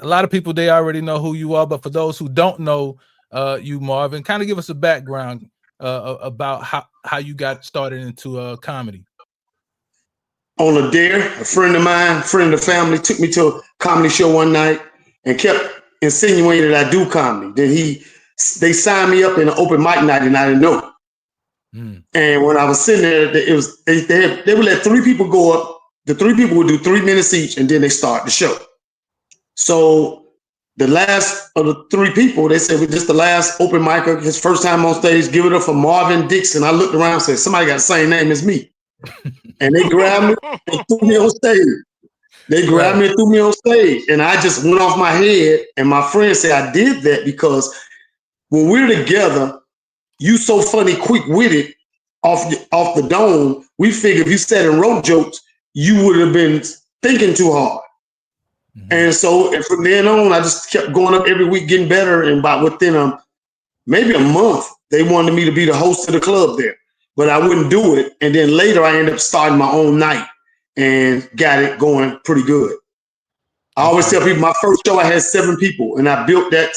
a lot of people, they already know who you are, but for those who don't know you, Marvin, kind of give us a background about how you got started into comedy. On a dare, a friend of mine, friend of the family, took me to a comedy show one night and kept insinuating that I do comedy. Then they signed me up in an open mic night, and I didn't know. And when I was sitting there, it was they would let 3 people go up. The 3 people would do 3 minutes each, and then they start the show. So the last of the 3 people, they said, "Well, this the last open micer, his first time on stage. Give it up for Marvin Dixon." I looked around and said, "Somebody got the same name as me." And they grabbed me and threw me on stage. They grabbed me and threw me on stage, and I just went off my head. And my friend said I did that because when we're together, you so funny, quick-witted off the dome. We figured if you said and wrote jokes, you would have been thinking too hard. And so from then on, I just kept going up every week, getting better. And about within maybe a month, they wanted me to be the host of the club there, but I wouldn't do it. And then later, I ended up starting my own night and got it going pretty good. I always tell people my first show, I had 7 people, and I built that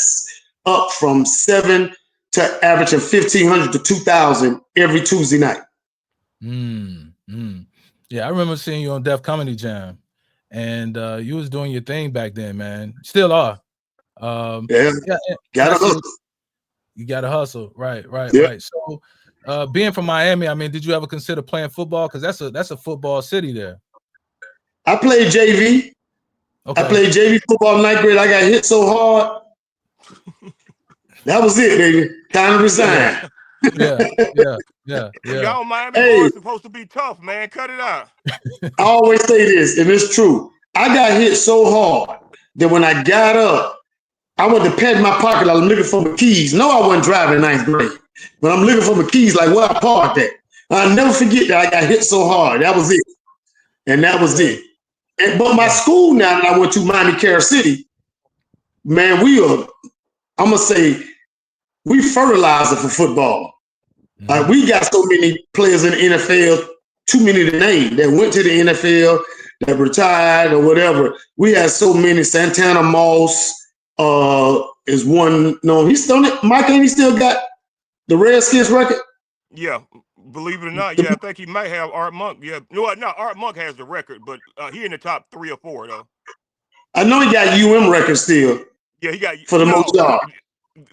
up from 7 to averaging 1,500 to 2,000 every Tuesday night. Yeah, I remember seeing you on Def Comedy Jam, and you was doing your thing back then, man. Still are. Gotta hustle. You gotta hustle, right. Yeah. So, being from Miami, I mean, did you ever consider playing football? Because that's a football city there. I played JV. Okay. I played JV football in 9th grade. I got hit so hard. That was it, baby. Time to resign. Yeah. Y'all Miami boys supposed to be tough, man. Cut it out. I always say this, and it's true. I got hit so hard that when I got up, I went to pat my pocket. I was looking for my keys. No, I wasn't driving in 9th grade, but I'm looking for my keys, like where I parked at. I'll never forget that I got hit so hard. That was it. And that was it. But my school now that I went to, Miami Carol City, man, I'm going to say, we fertilizer for football. Like, we got so many players in the NFL, too many to name, that went to the NFL, that retired or whatever. We had so many. Santana Moss is one. No, he's still, Mike, ain't he still got the Redskins record? Yeah, believe it or not, I think he might have Art Monk. Yeah, no, Art Monk has the record, but he in the top 3 or 4 though. I know he got UM record still. Yeah, he got for the most yards.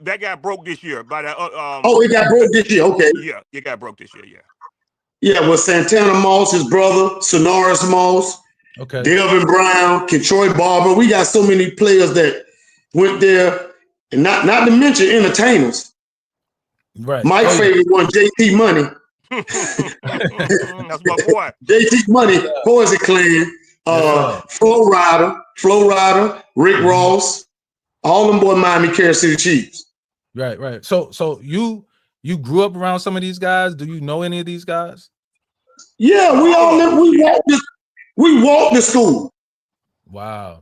That got broke this year by that. It got broke this year. Okay. Yeah, it got broke this year. Yeah. Yeah, well, Santana Moss, his brother, Sonoris Moss, Delvin Brown, Kentroy Barber. We got so many players that went there, and not to mention entertainers. Right. My favorite one, JT Money. That's my boy. JT Money, Poison Clan, Flo Rida, Rick Ross, all them boy Miami Carol City Chiefs. Right. So you grew up around some of these guys. Do you know any of these guys? Yeah, we walked to school. Wow.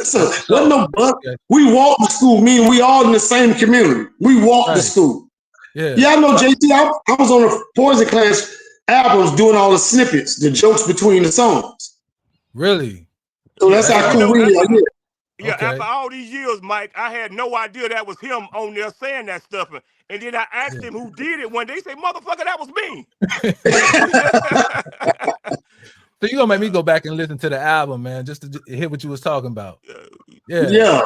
So wasn't no bus. We walked to school, meaning we all in the same community. We walked to school. Yeah, I know JT. I was on the Poison Clan's albums doing all the snippets, the jokes between the songs. Really? So that's how cool we are. Yeah, after all these years, Mike, I had no idea that was him on there saying that stuff. And then I asked him who did it one day. He said, "Motherfucker, that was me." So you're gonna make me go back and listen to the album, man, just to hear what you was talking about. Yeah.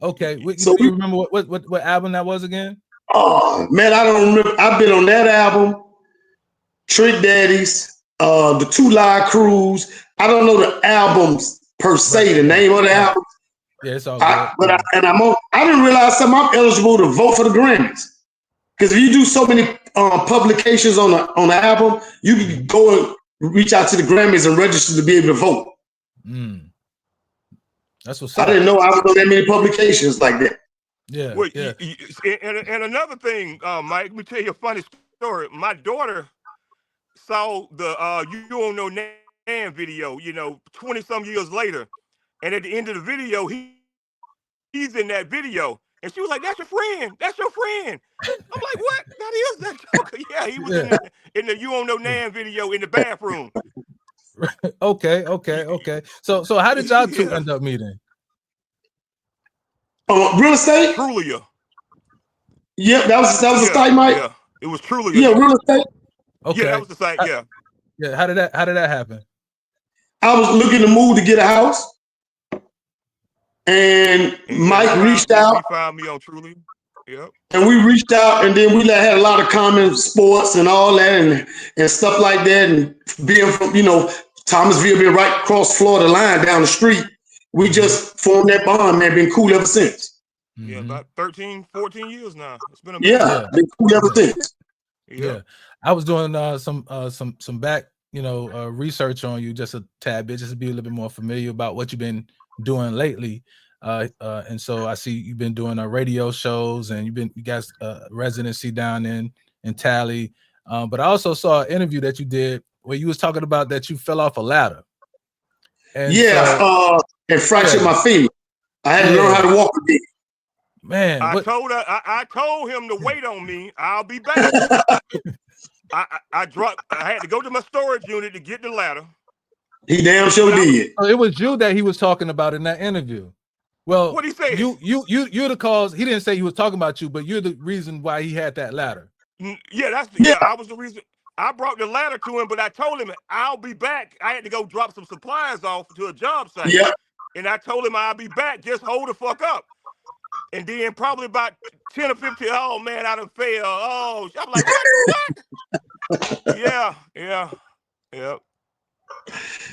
Okay. So you remember what album that was again? Oh man, I don't remember. I've been on that album, Trick Daddies, the 2 Live Crews. I don't know the albums per se, the name of the album. Yeah, it's all good. I didn't realize something. I'm eligible to vote for the Grammys. Because if you do so many publications on the album, you can go and reach out to the Grammys and register to be able to vote. That's what's up. I didn't know I was on that many publications like that. Yeah. Well, and another thing, Mike, let me tell you a funny story. My daughter saw the You Don't Know Nan video, 20-some years later. And at the end of the video, he's in that video. And she was like, "That's your friend. That's your friend." I'm like, "What? That is that joker." Yeah, he was in the You Don't Know Nan video in the bathroom. Okay. So how did y'all two end up meeting? Real estate? Trulia. Yep, that was a site, Mike. Yeah, it was Trulia. Yeah, real estate. Okay. Yeah, that was the site. Yeah. Yeah. How did that happen? I was looking to move to get a house, and Mike reached out. He found me on Trulia. Yep. And we reached out, and then we had a lot of common sports and all that, and stuff like that. And being from, Thomasville being right across Florida line down the street, we just formed that bond, man. Been cool ever since. Yeah, about 13, 14 years now. It's been a minute. Yeah, been cool ever since. Yeah. I was doing some back, research on you just a tad bit, just to be a little bit more familiar about what you've been doing lately. And so I see you've been doing radio shows, and you guys residency down in Tally. But I also saw an interview that you did where you was talking about that you fell off a ladder. And and fractured my feet. I had to learn how to walk again. Man, I told him to wait on me. I'll be back. I had to go to my storage unit to get the ladder. He damn sure did. It was you that he was talking about in that interview. Well, what he said? You're the cause. He didn't say he was talking about you, but you're the reason why he had that ladder. Yeah, I was the reason. I brought the ladder to him, but I told him I'll be back. I had to go drop some supplies off to a job site. Yeah. And I told him I'll be back. Just hold the fuck up. And then probably about 10 or 15, oh man, I done failed. Oh, I'm like, what? Yeah.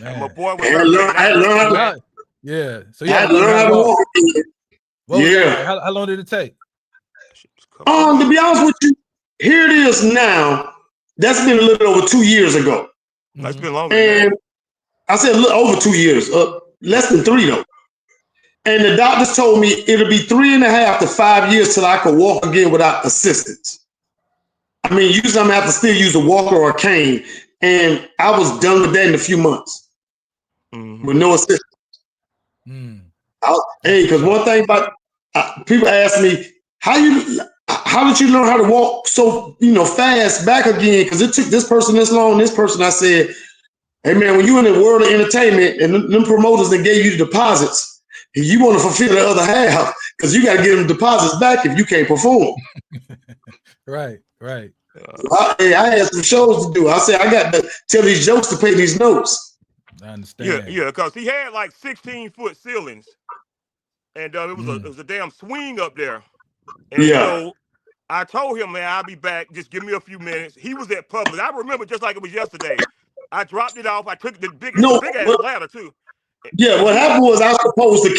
Man. My boy was yeah. So I had to learn how to walk again. How long did it take? To be honest with you, here it is now. That's been a little over 2 years ago. That's been longer. And I said a little over 2 years, less than 3 though. And the doctors told me it'll be 3.5 to 5 years till I could walk again without assistance. I mean, usually I'm gonna have to still use a walker or a cane. And I was done with that in a few months with no assistance. Because one thing about people ask me, how did you learn how to walk so fast back again? Because it took this person this long, this person. I said, hey man, when you in the world of entertainment and them promoters that gave you the deposits, you want to fulfill the other half because you got to get them deposits back if you can't perform. Right. I had some shows to do. I said I got to tell these jokes to pay these notes. I understand. Yeah, because he had like 16-foot ceilings, and it was a damn swing up there. And so I told him, man, I'll be back. Just give me a few minutes. He was at Publix. I remember just like it was yesterday. I dropped it off. I took the big ass ladder too. Yeah, what happened was I was supposed to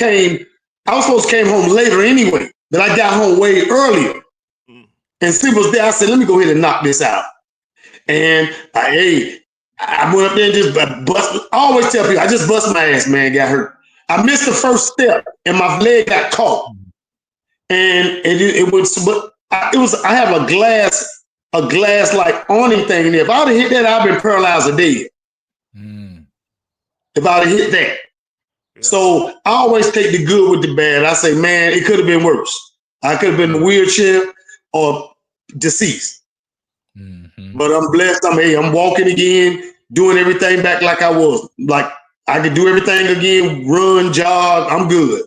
came home later anyway. But I got home way earlier. And Steve was there. I said, let me go ahead and knock this out. And I went up there and just bust. I always tell people, I just bust my ass, man, got hurt. I missed the first step and my leg got caught. And it was, but I have a glass like awning thing in there. If I'd have hit that, I'd been paralyzed or dead. If I'd have hit that. Yeah. So I always take the good with the bad. I say, man, it could have been worse. I could have been in a wheelchair or deceased. But I'm blessed. I'm walking again, doing everything back like I was. Like I could do everything again, run, jog. I'm good.